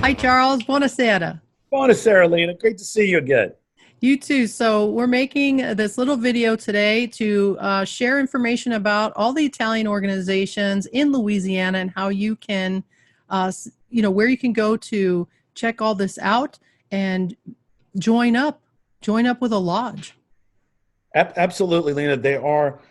Hi, Charles. Buona Sera. Buona Sera, Lena. Great to see you again. You too. So, we're making this little video today to share information about all the Italian organizations in Louisiana and how you can, where you can go to check all this out and join up, join up with a lodge. Absolutely, Lena. There are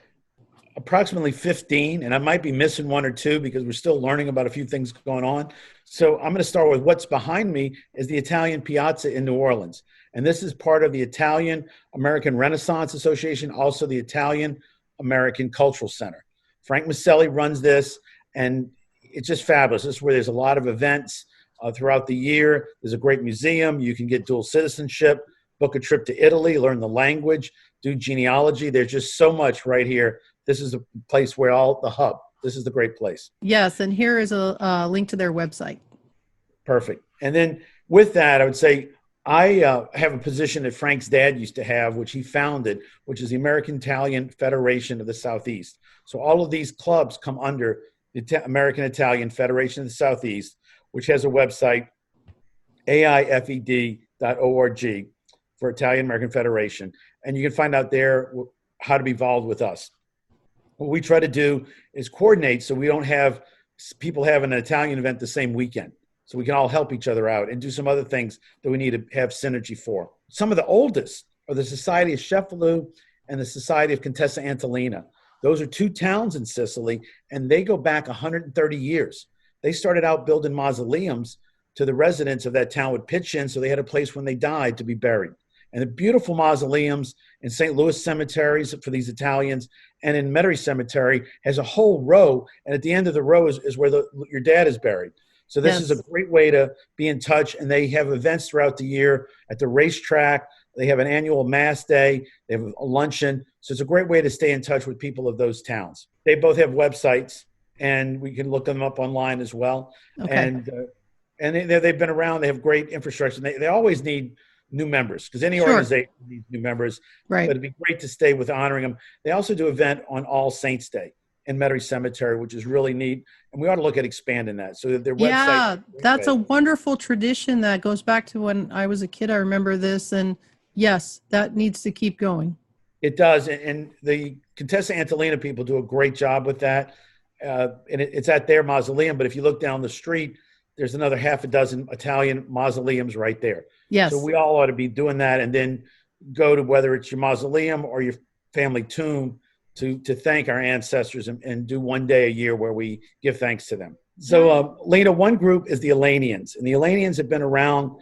approximately 15, and I might be missing one or two because we're still learning about a few things going on. So I'm going to start with what's behind me is the Italian Piazza in New Orleans. And this is part of the Italian American Renaissance Association, also the Italian American Cultural Center. Frank Maselli runs this, and it's just fabulous. This is where there's a lot of events throughout the year. There's a great museum. You can get dual citizenship, book a trip to Italy, learn the language, do genealogy. There's just so much right here. This is a place where all the hub. This is the great place. Yes, and here is a link to their website. Perfect. And then with that, I would say I have a position that Frank's dad used to have, which he founded, which is the American Italian Federation of the Southeast. So all of these clubs come under the American Italian Federation of the Southeast, which has a website, aifed.org, for Italian American Federation. And you can find out there how to be involved with us. What we try to do is coordinate so we don't have people having an Italian event the same weekend. So we can all help each other out and do some other things that we need to have synergy for. Some of the oldest are the Society of Cefalu and the Society of Contessa Entellina. Those are two towns in Sicily, and they go back 130 years. They started out building mausoleums to the residents of that town would pitch in so they had a place when they died to be buried. And the beautiful mausoleums in St. Louis cemeteries for these Italians and in Metairie Cemetery has a whole row. And at the end of the row is where your dad is buried. So this is a great way to be in touch. And they have events throughout the year at the racetrack. They have an annual mass day. They have a luncheon. So it's a great way to stay in touch with people of those towns. They both have websites, and we can look them up online as well. Okay. And they've been around. They have great infrastructure. They always need new members because any Sure. organization needs new members. Right. But it'd be great to stay with honoring them. They also do an event on All Saints Day in Metairie Cemetery, which is really neat. And we ought to look at expanding that. So that their Yeah, website. that's a wonderful tradition that goes back to when I was a kid. I remember this. And yes, that needs to keep going. It does. And the Contessa Entellina people do a great job with that. And it's at their mausoleum. But if you look down the street, there's another half a dozen Italian mausoleums right there. Yes. So we all ought to be doing that, and then go to whether it's your mausoleum or your family tomb to thank our ancestors and do one day a year where we give thanks to them. So, Lena, one group is the Elenians, and the Elenians have been around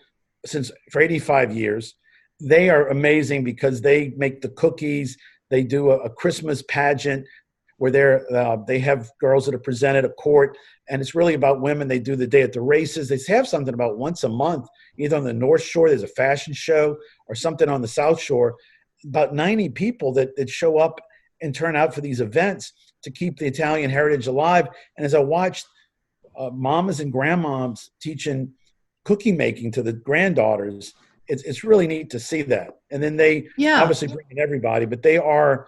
for 85 years. They are amazing because they make the cookies. They do a Christmas pageant where they have girls that are presented at court, and it's really about women. They do the day at the races. They have something about once a month, either on the North Shore, there's a fashion show, or something on the South Shore. About 90 people that show up and turn out for these events to keep the Italian heritage alive. And as I watched mamas and grandmoms teaching cookie making to the granddaughters, it's really neat to see that. And then they obviously bring in everybody, but they are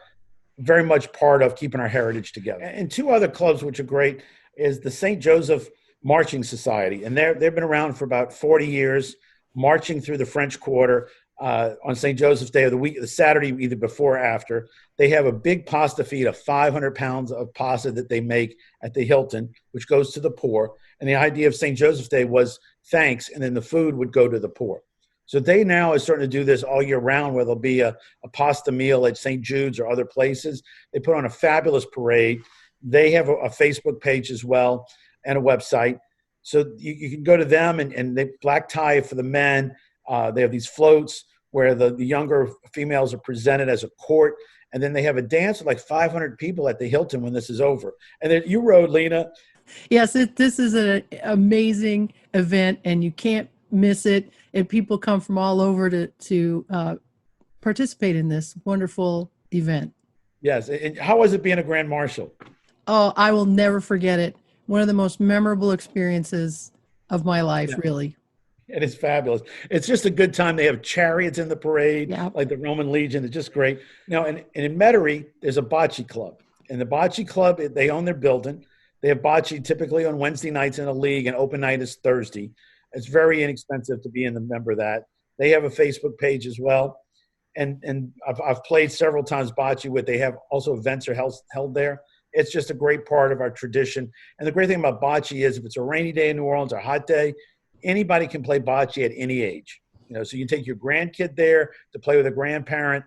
very much part of keeping our heritage together. And two other clubs which are great is the St. Joseph Marching Society. And they've been around for about 40 years, marching through the French Quarter on St. Joseph's Day of the week, the Saturday, either before or after. They have a big pasta feed of 500 pounds of pasta that they make at the Hilton, which goes to the poor. And the idea of St. Joseph's Day was thanks, and then the food would go to the poor. So they now are starting to do this all year round, where there'll be a pasta meal at St. Jude's or other places. They put on a fabulous parade. They have a Facebook page as well and a website. So you can go to them, and they black tie for the men. They have these floats where the younger females are presented as a court. And then they have a dance with like 500 people at the Hilton when this is over. And then you rode, Lena. Yes, this is an amazing event, and you can't miss it. And people come from all over to participate in this wonderful event. Yes. And how was it being a Grand Marshal? Oh, I will never forget it. One of the most memorable experiences of my life, really. It is fabulous. It's just a good time. They have chariots in the parade, Yep. like the Roman Legion. It's just great. Now, and in Metairie, there's a bocce club. And the bocce club, they own their building. They have bocce typically on Wednesday nights in a league, and open night is Thursday. It's very inexpensive to be a member of that. They have a Facebook page as well. And I've played several times bocce with. They have also events are held there. It's just a great part of our tradition. And the great thing about bocce is if it's a rainy day in New Orleans or a hot day, anybody can play bocce at any age. So you can take your grandkid there to play with a grandparent,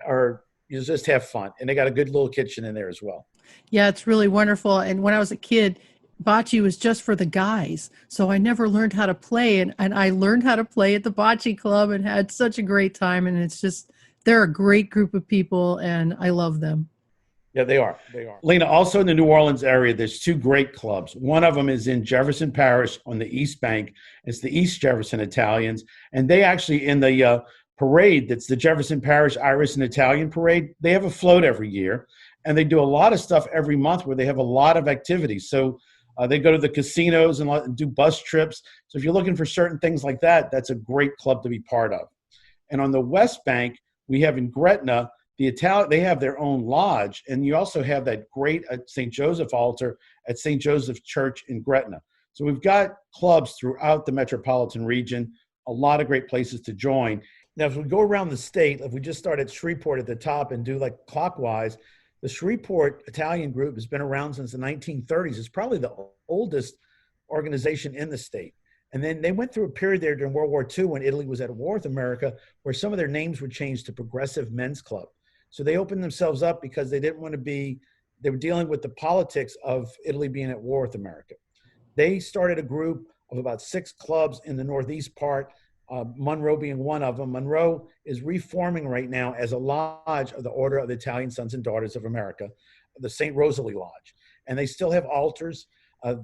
or you just have fun. And they got a good little kitchen in there as well. Yeah, it's really wonderful. And when I was a kid, bocce was just for the guys. So I never learned how to play. And I learned how to play at the bocce club and had such a great time. And it's just, they're a great group of people and I love them. Yeah, they are. They are. Lena, also in the New Orleans area, there's two great clubs. One of them is in Jefferson Parish on the East Bank. It's the East Jefferson Italians. And they actually, in the parade, that's the Jefferson Parish Irish and Italian Parade, they have a float every year. And they do a lot of stuff every month where they have a lot of activities. So they go to the casinos and do bus trips. So if you're looking for certain things like that, that's a great club to be part of. And on the West Bank, we have in Gretna, they have their own lodge, and you also have that great St. Joseph altar at St. Joseph Church in Gretna. So we've got clubs throughout the metropolitan region, a lot of great places to join. Now, if we go around the state, if we just start at Shreveport at the top and do like clockwise, the Shreveport Italian group has been around since the 1930s. It's probably the oldest organization in the state. And then they went through a period there during World War II when Italy was at war with America, where some of their names were changed to Progressive Men's Club. So they opened themselves up because they didn't want to be, they were dealing with the politics of Italy being at war with America. They started a group of about 6 clubs in the Northeast part, Monroe being one of them. Monroe is reforming right now as a lodge of the Order of the Italian Sons and Daughters of America, the St. Rosalie Lodge. And they still have altars.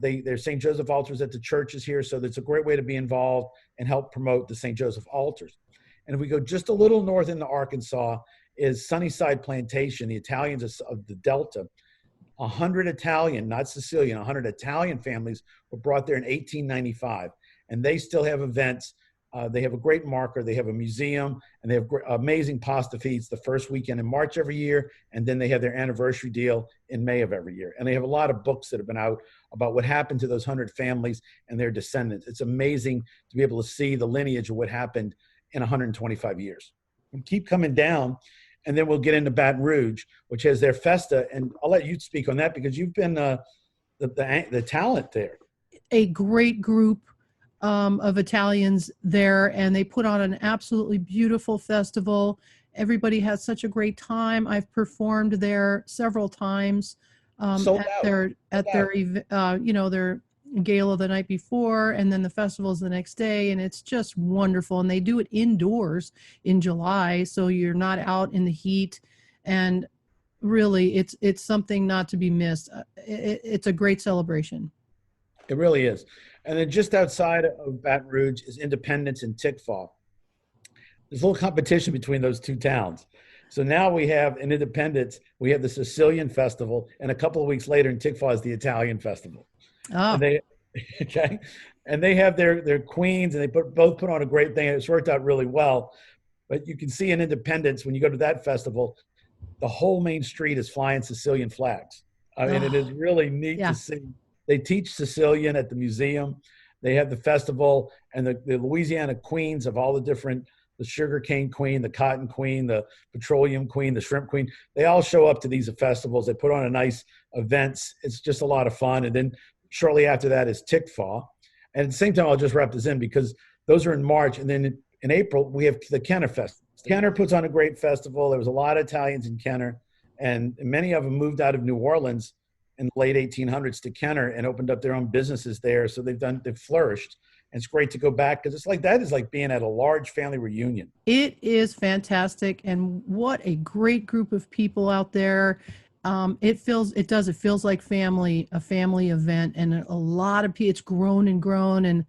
There's St. Joseph altars at the churches here, so that's a great way to be involved and help promote the St. Joseph altars. And if we go just a little north into Arkansas, is Sunnyside Plantation, the Italians of the Delta. 100 Italian, not Sicilian, 100 Italian families were brought there in 1895, and they still have events. They have a great marker. They have a museum, and they have amazing pasta feeds the first weekend in March every year, and then they have their anniversary deal in May of every year. And they have a lot of books that have been out about what happened to those 100 families and their descendants. It's amazing to be able to see the lineage of what happened in 125 years. And keep coming down, and then we'll get into Baton Rouge, which has their Festa, and I'll let you speak on that because you've been the talent there. A great group of Italians there, and they put on an absolutely beautiful festival. Everybody has such a great time. I've performed there several times at their gala the night before, and then the festival's the next day, and it's just wonderful. And they do it indoors in July, so you're not out in the heat, and really it's something not to be missed. It's a great celebration. It really is. And then just outside of Baton Rouge is Independence and Tickfaw. There's a little competition between those two towns. So now we have in Independence, we have the Sicilian Festival, and a couple of weeks later in Tickfaw is the Italian Festival. Oh. And they have their queens, and they both put on a great thing. It's worked out really well. But you can see in Independence, when you go to that festival, the whole main street is flying Sicilian flags. I mean, it is really neat to see. They teach Sicilian at the museum. They have the festival, and the Louisiana queens of all the different, the sugarcane queen, the cotton queen, the petroleum queen, the shrimp queen. They all show up to these festivals. They put on a nice events. It's just a lot of fun. And then shortly after that is Tickfaw. And at the same time, I'll just wrap this in because those are in March. And then in April, we have the Kenner Festival. Kenner puts on a great festival. There was a lot of Italians in Kenner, and many of them moved out of New Orleans in the late 1800s to Kenner and opened up their own businesses there. So they've flourished. And it's great to go back because it's like that is like being at a large family reunion. It is fantastic. And what a great group of people out there. It feels like a family event, and a lot of people, it's grown and grown. And,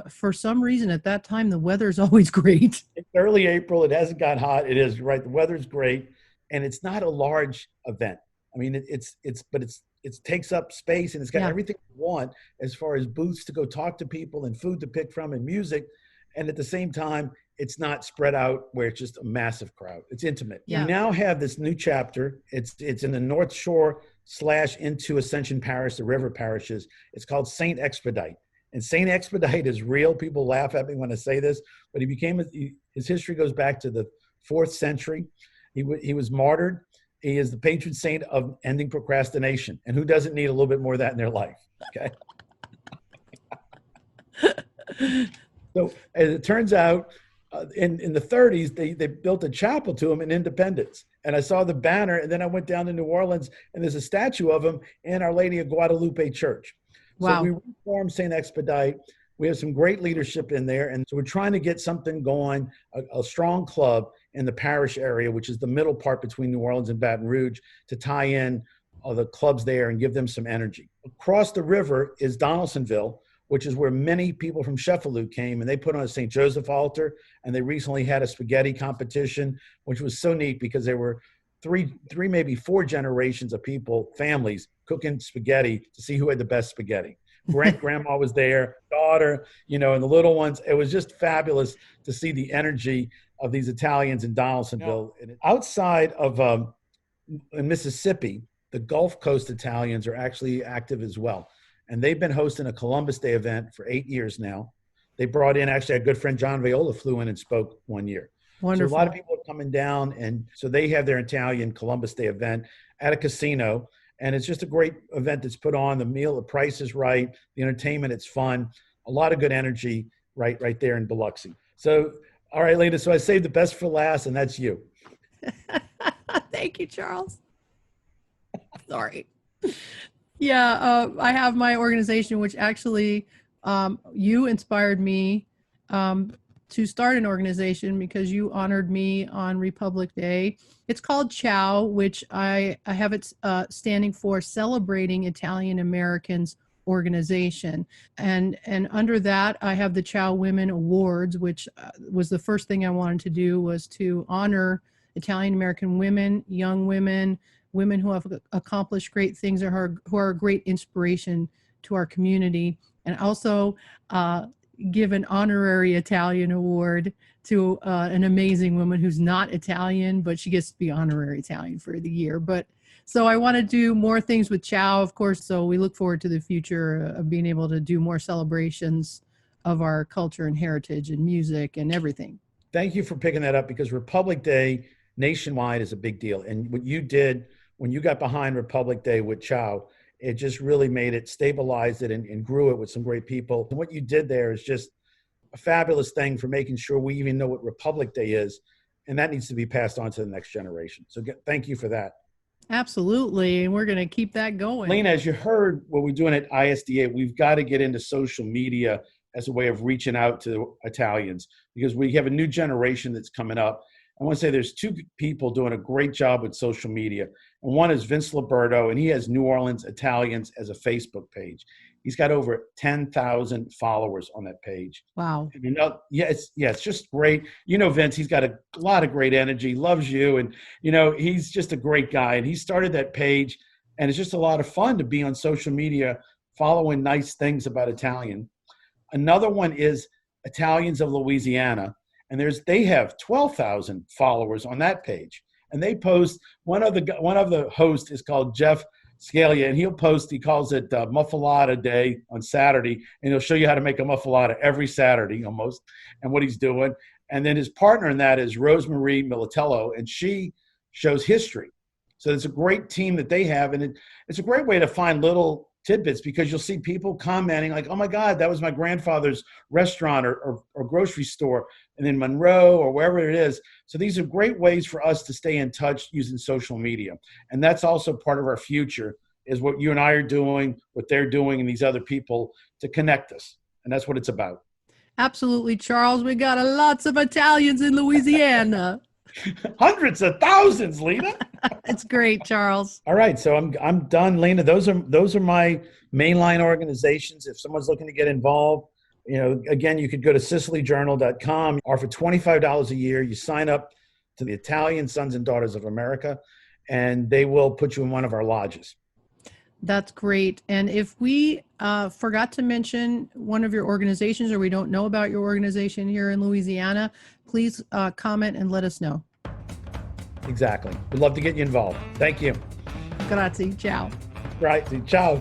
for some reason at that time, the weather's always great. It's early April. It hasn't got hot. It is right. The weather's great. And it's not a large event. I mean, it takes up space, and it's got everything you want as far as booths to go talk to people and food to pick from and music. And at the same time, it's not spread out where it's just a massive crowd. It's intimate. Yeah. We now have this new chapter. It's in the North Shore / into Ascension Parish, the river parishes. It's called St. Expedite. And Saint Expedite is real. People laugh at me when I say this, but his history goes back to the 4th century. He was martyred. He is the patron saint of ending procrastination. And who doesn't need a little bit more of that in their life? Okay. So as it turns out, in the 30s, they built a chapel to him in Independence. And I saw the banner, and then I went down to New Orleans, and there's a statue of him in Our Lady of Guadalupe Church. Wow. So we reformed St. Expedite. We have some great leadership in there. And so we're trying to get something going, a strong club in the parish area, which is the middle part between New Orleans and Baton Rouge, to tie in the clubs there and give them some energy. Across the river is Donaldsonville, which is where many people from Cefalu came, and they put on a St. Joseph altar, and they recently had a spaghetti competition, which was so neat because there were three, maybe 4 generations of people, families, cooking spaghetti to see who had the best spaghetti. Grandma was there, daughter, and the little ones. It was just fabulous to see the energy of these Italians in Donaldsonville. And outside of in Mississippi, the Gulf Coast Italians are actually active as well. And they've been hosting a Columbus Day event for 8 years now. They brought in, actually, our good friend John Viola flew in and spoke one year. Wonderful. So a lot of people are coming down, and so they have their Italian Columbus Day event at a casino. And it's just a great event that's put on. The meal, the price is right. The entertainment, it's fun. A lot of good energy right there in Biloxi. So, all right, Lena, so I saved the best for last, and that's you. Thank you, Charles. Sorry. Yeah, I have my organization, which actually you inspired me to start an organization because you honored me on Republic Day. It's called CIAO, which I have it standing for Celebrating Italian Americans Organization. And under that, I have the CIAO Women Awards, which was the first thing I wanted to do, was to honor Italian American women, young women, women who have accomplished great things or who are a great inspiration to our community, and also give an honorary Italian award to an amazing woman who's not Italian, but she gets to be honorary Italian for the year. But so I want to do more things with CIAO, of course, so we look forward to the future of being able to do more celebrations of our culture and heritage and music and everything. Thank you for picking that up, because Republic Day nationwide is a big deal. And what you did when you got behind Republic Day with CIAO, it just really made it, stabilized it, and grew it with some great people. And what you did there is just a fabulous thing for making sure we even know what Republic Day is. And that needs to be passed on to the next generation. So thank you for that. Absolutely. And we're going to keep that going. Lena, as you heard what we're doing at ISDA, we've got to get into social media as a way of reaching out to Italians, because we have a new generation that's coming up. I want to say there's 2 people doing a great job with social media. And one is Vince Liberto, and he has New Orleans Italians as a Facebook page. He's got over 10,000 followers on that page. Wow. And it's just great. Vince, he's got a lot of great energy, loves you. And, he's just a great guy. And he started that page, and it's just a lot of fun to be on social media, following nice things about Italian. Another one is Italians of Louisiana. And they have 12,000 followers on that page. And they post, one of the hosts is called Jeff Scalia, and he calls it Muffalata Day on Saturday, and he'll show you how to make a muffalata every Saturday almost, and what he's doing. And then his partner in that is Rosemarie Militello, and she shows history. So it's a great team that they have, and it's a great way to find little tidbits, because you'll see people commenting like, oh my God, that was my grandfather's restaurant or grocery store, and then Monroe or wherever it is. So these are great ways for us to stay in touch using social media. And that's also part of our future, is what you and I are doing, what they're doing, and these other people to connect us. And that's what it's about. Absolutely, Charles. We got lots of Italians in Louisiana. Hundreds of thousands, Lena. It's great, Charles. All right, so I'm done, Lena. Those are my mainline organizations. If someone's looking to get involved, again, you could go to SiciliJournal.com, or for $25 a year, you sign up to the Italian Sons and Daughters of America, and they will put you in one of our lodges. That's great. And if we forgot to mention one of your organizations, or we don't know about your organization here in Louisiana, please comment and let us know. Exactly. We'd love to get you involved. Thank you. Grazie. Ciao. Right. Ciao.